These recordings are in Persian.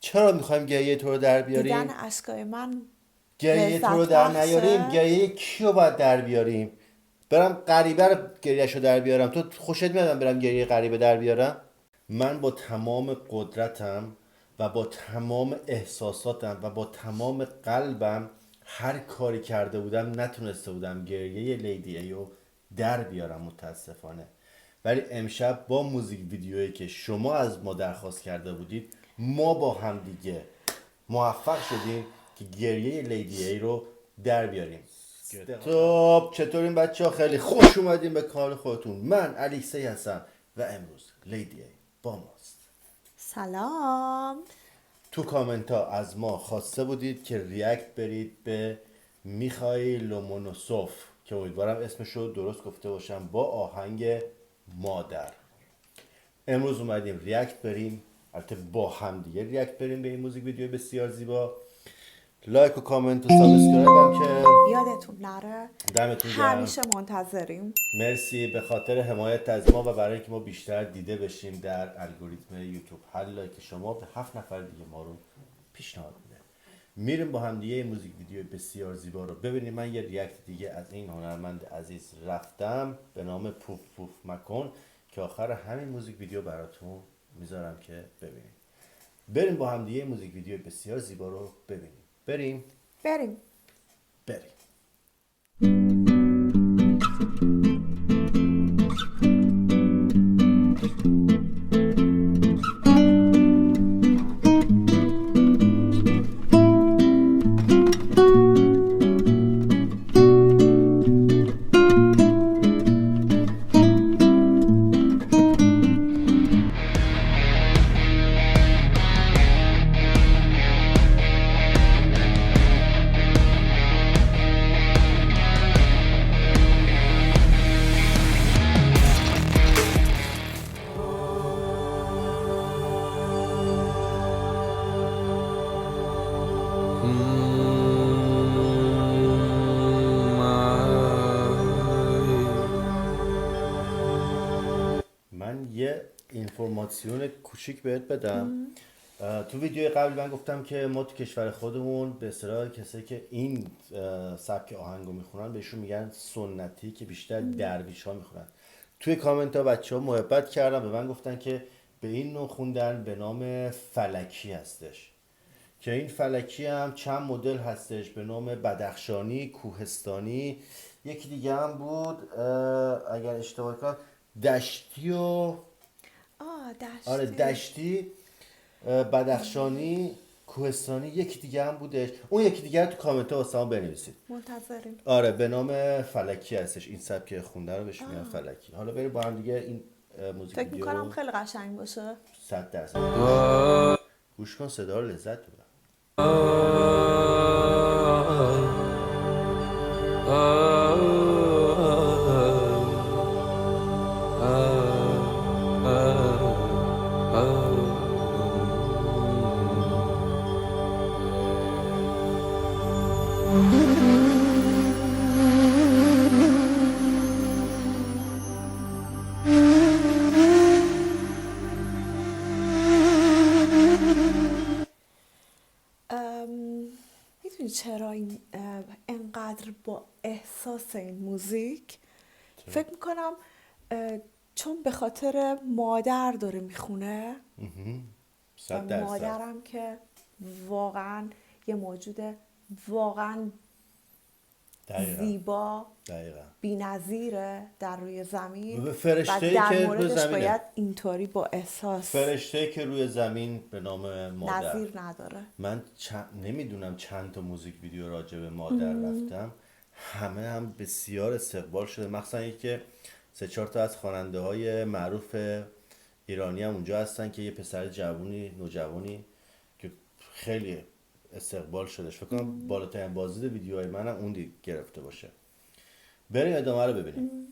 چرا میخوایم گریه تو رو در بیاریم؟ دیدن اشکای من گریه تو رو لذت در بخشه. نیاریم، گریه کیو باید در بیاریم؟ برم غریبه رو گریهشو در بیارم؟ تو خوشت میاد من برم گریه غریبه در بیارم؟ من با تمام قدرتم و با تمام احساساتم و با تمام قلبم هر کاری کرده بودم نتونسته بودم گریه لیدی ایو در بیارم متاسفانه. ولی امشب با موزیک ویدیویی که شما از ما درخواست کرده بودید ما با هم دیگه موفق شدیم که گریه لیدی ای رو در بیاریم. خب چطورین بچه ها؟ خیلی خوش اومدین به کار خودتون. من الیکسی هستم و امروز لیدی ای با ماست. سلام. تو کامنت ها از ما خواسته بودید که ریاکت برید به میخائیل لومونوسوف که امیدوارم اسمشو درست گفته باشم با آهنگ مادر. امروز اومدیم ریاکت بریم، البته با هم دیگه ریاکت بریم به این موزیک ویدیو بسیار زیبا. لایک و کامنت و سابسکرایب هم که یادتون نره دمتون گرم. همیشه منتظریم. مرسی به خاطر حمایت از ما و برای اینکه ما بیشتر دیده بشیم در الگوریتم یوتیوب. هر لایک شما به 7 نفر دیگه ما رو پیشنهاد میده. میریم با هم دیگه این موزیک ویدیو بسیار زیبا رو ببینیم. من یه ریاکت دیگه از این هنرمند عزیز رفتم به نام پوف پوف مکن که آخر همین موزیک ویدیو براتون میذارم که ببینیم. بریم با هم دیگه موزیک ویدیو بسیار زیبا رو ببینیم. بریم. من یه اینفورماسیون کوچیک بهت بدم. تو ویدیو قبل من گفتم که ما تو کشور خودمون به اصطلاح کسایی که این سبک آهنگو میخونن بهشون میگن سنتی که بیشتر درویش ها میخونن. توی کامنت ها بچه ها محبت کردن به من گفتن که به این نوع خوندن به نام فلکی هستش که این فلکی هم چند مدل هستش به نام بدخشانی، کوهستانی، یکی دیگه هم بود اگر اشتباه کنم دشتی و دشتی. آره دشتی، بدخشانی، کوهستانی، یکی دیگه هم بودش. اون یکی دیگه رو تو کامنت ها واسه ما بنویسید. منتظریم. آره به نام فلکی هستش این سبک خونده رو بهش میگن فلکی. حالا بریم با هم دیگه این موزیک فکر ویدیو میکنم خیلی قشنگ باشه. 100% گوش کن صدا رو لذت ببر. میدونی چرا این انقدر با احساس این موزیک؟ فکر میکنم چون به خاطر مادر داره میخونه. 100%. مادرم که واقعا یه موجود واقعا زیبا بی‌نظیره در روی زمین و در موردش باید اینطوری با احساس. فرشته‌ای که روی زمین به نام مادر نظیر نداره. من نمیدونم چند تا موزیک ویدیو راجع به مادر رفتم، همه هم بسیار استقبال شده، مخصوصا اینکه که 3-4 تا از خواننده های معروف ایرانی هم اونجا هستن که یه پسر جوونی نوجوانی که خیلی استقبال شدش. فکر کنم بالاترین بازدید ویدیوهای منم اون گرفته باشه. بریم ادامه رو ببینیم.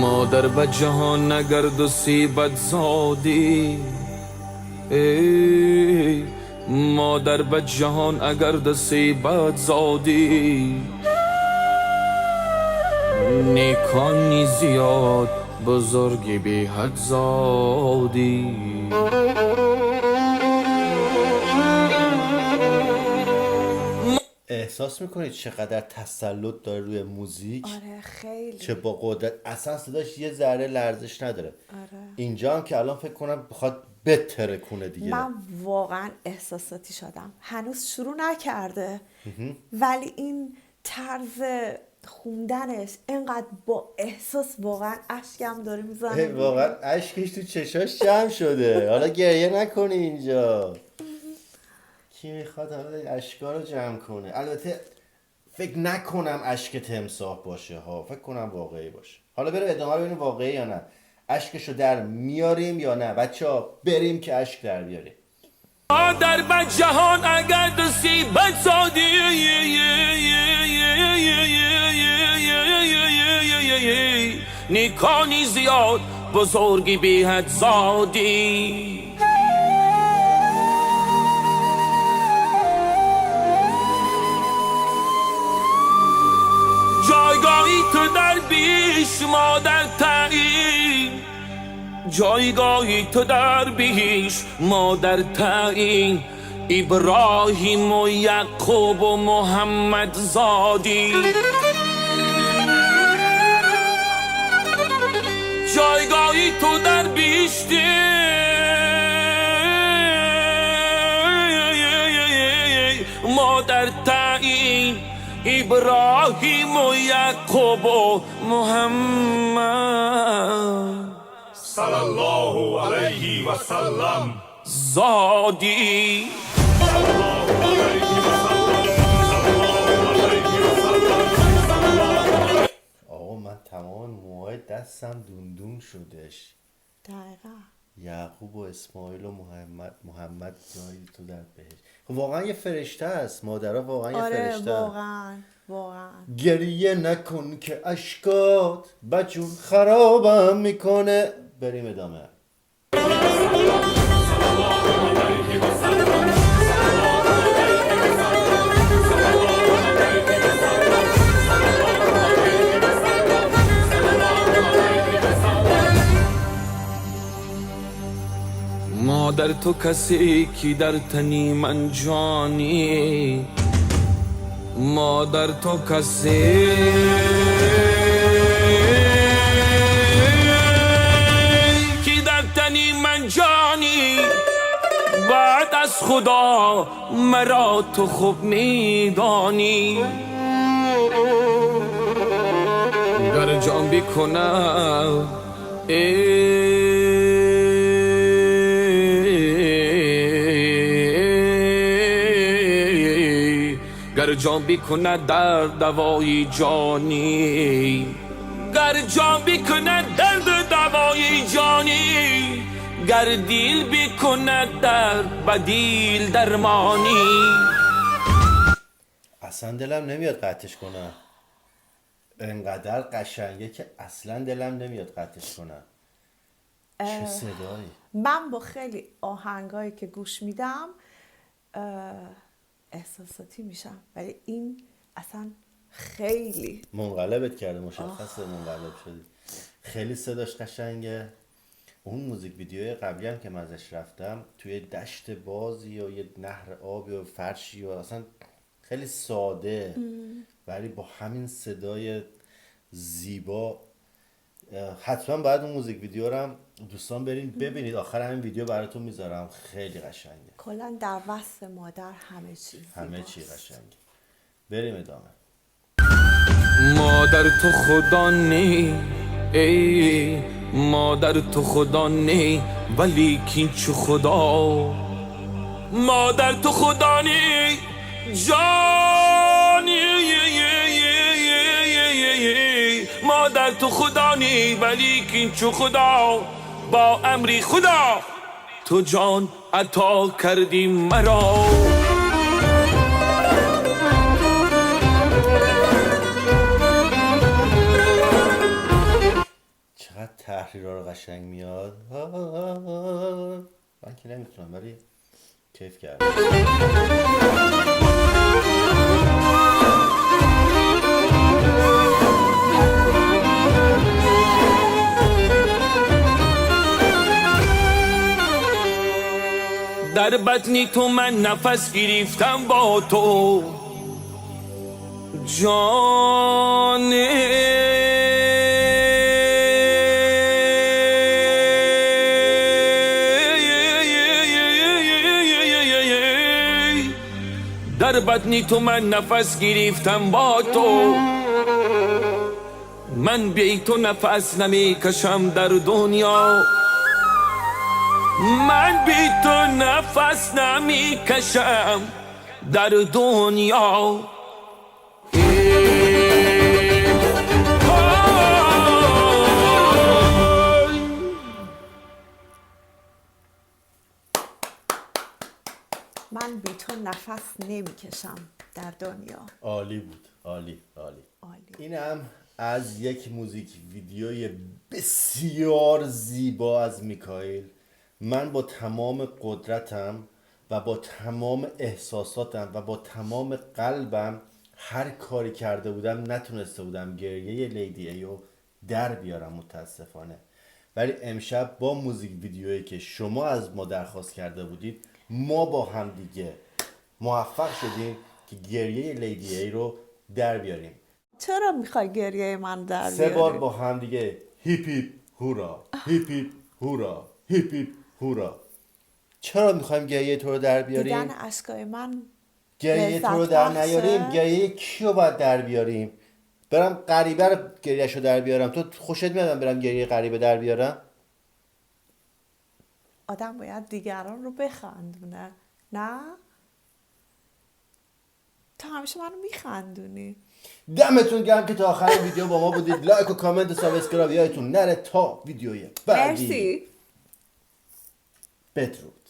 مادر به جهان نگرد و سیبت زادی مادر به جهان اگر دستی بد زادی نیکانی زیاد بزرگی بی حد زادی احساس میکنید چقدر تسلط داره روی موزیک؟ آره خیلی. چه با قدرت، اصلا صداش یه ذره لرزش نداره. آره. اینجا هم که الان فکر کنم بخواد بترکونه دیگه. من واقعا احساساتی شدم، هنوز شروع نکرده ولی این طرز خوندنش اینقدر با احساس، واقعا اشکم داره میزنه. واقعا اشکش تو چشاش جمع شده. حالا گریه نکنی اینجا. کی میخواد حالا اشکا رو جمع کنه؟ البته فکر نکنم اشک تمساح باشه ها، فکر کنم واقعی باشه. حالا بریم ادامه رو ببینیم واقعی یا نه. اشکشو در میاریم یا نه؟ بچه‌ها بریم که اشک در بیاریم. مادر به جهان اگر دستی بد زادی نیکانی زیاد بزرگی بی حد زادی جایگاهی تو در بیش مادر تعیین جایگاهی تو در بیش مادر تعیین ابراهیم و یعقوب و محمد زادی جایگاهی تو در بیشتی مادر تعیین ابراهیم و یعقوب و محمد صلی الله علیه و سلم زادی آقا من تمام موهای دستم دوندون شدش. دقیقا. یعقوب و اسماعیل و محمد جایی تو در بهشت. خب واقعا یه فرشته است. مادرها واقعا یه آره فرشته هست. واقعا. گریه نکن که اشکات بجون خرابم میکنه. بریم ادامه. مادر تو کسی که در تنی من جانی مادر تو کسی که در تنی من جانی بعد از خدا مرا تو خوب میدانی گر جان بکنم گر جان بکند در دوای جانی گر جان بکند درد دوای جانی گر دیل بکند در بدیل درمانی. اصلا دلم نمیاد قطعش کنم. انقدر قشنگه که اصلا دلم نمیاد قطعش کنم. چه صدایی. من با خیلی آهنگایی که گوش میدم احساساتی میشم ولی این اصلا خیلی منقلبت کرده. مشخصه منقلب شدی. خیلی صداش قشنگه. اون موزیک ویدیوی قبلی هم که من ازش رفتم توی دشت بازی و یه نهر آبی و فرشی و اصلا خیلی ساده ولی با همین صدای زیبا. حتما باید اون موزیک ویدیو رو هم دوستان برین ببینید. آخر همین ویدیو براتون میذارم. خیلی قشنگه. کلا در وصف مادر همه چیز همه چی قشنگه. بریم ادامه. مادر تو خدا نی ای مادر تو خدا نی ولی کین چو خدا مادر تو خدا نی جانی مادر تو خدا نی ولی کین چو خدا با امری خدا تو جان عطا کردی مرا. چقدر تحریرها رو قشنگ میاد. من که نمیتونم ولی کیف کرد. در بطنی تو من نفس گرفتم با تو جانه در بطنی تو من نفس گرفتم با تو من بی تو نفس نمی کشم در دنیا من بی تو نفس نمی کشم در دنیا من بی تو نفس نمیکشم در دنیا. عالی بود. عالی. عالی. اینم از یک موزیک ویدیوی بسیار زیبا از میکائیل. من با تمام قدرتم و با تمام احساساتم و با تمام قلبم هر کاری کرده بودم نتونسته بودم گریه لیدی ایو در بیارم متاسفانه. ولی امشب با موزیک ویدیویی که شما از ما درخواست کرده بودید ما با هم دیگه موفق شدیم که گریه لیدی ای رو در بیاریم. چرا میخوای گریه من در بیاری؟ 3 بار با هم دیگه هیپ هیپ هورا هیپ هیپ هورا هیپ هیپ هورا. چرا میخوایم گریه تو رو در بیاریم؟ دیدن اشکای من گریه تو رو در لذت نیاریم. بخشه؟ گریه کیو باید در بیاریم؟ برم غریبه رو گریهشو در بیارم؟ تو خوشت میادم برم گریه غریبه در بیارم؟ آدم باید دیگران رو بخندونه، نه؟ تو همیشه منو میخندونی. دمتون گرم که تا آخر ویدیو با ما بودید. لایک و کامنت و سابسکرایب یادتون نره تا ویدیوی بعدی. مرسی. بدرود.